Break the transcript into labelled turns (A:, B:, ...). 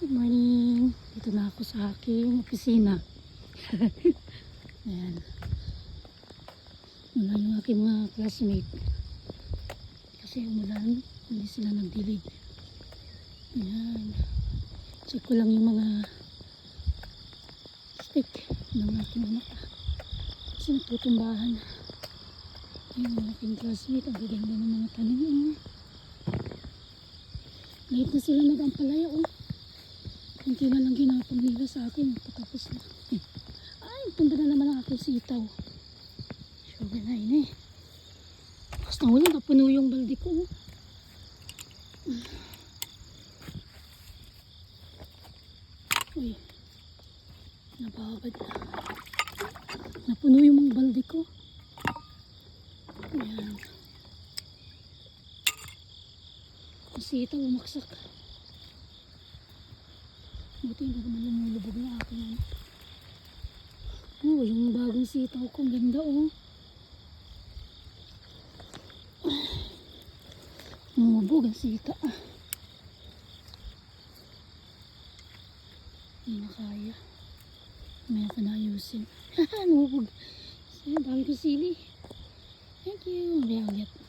A: Good morning. Dito na ako sa aking opisina. Ayan. Wala yung aking mga classmate. Kasi umulan, hindi sila nagdilig. Ayan. Check ko lang yung mga stick ng aking anak. Kasi natutumbahan. Ayan yung aking classmate. Ang gaganda ng mga tanim. Late na sila nag-ampalaya. Kunti na lang ginapang nila sa akin. Patapos na. Ay, punta na naman ang aking sitaw. Sugar na yun Tapos na ulit, napuno yung balde ko. Uy, napakabad na. Napuno yung mga balde ko. Ayan. Ang sitaw, umaksak. Buti hindi naman lumulubog na akin. Yung bagong sitaw ko. Ang ganda Lumubog ang sita. Hindi na kaya. May ka na ayusin. Lumubog. Dami ko sili. Thank you. May agad.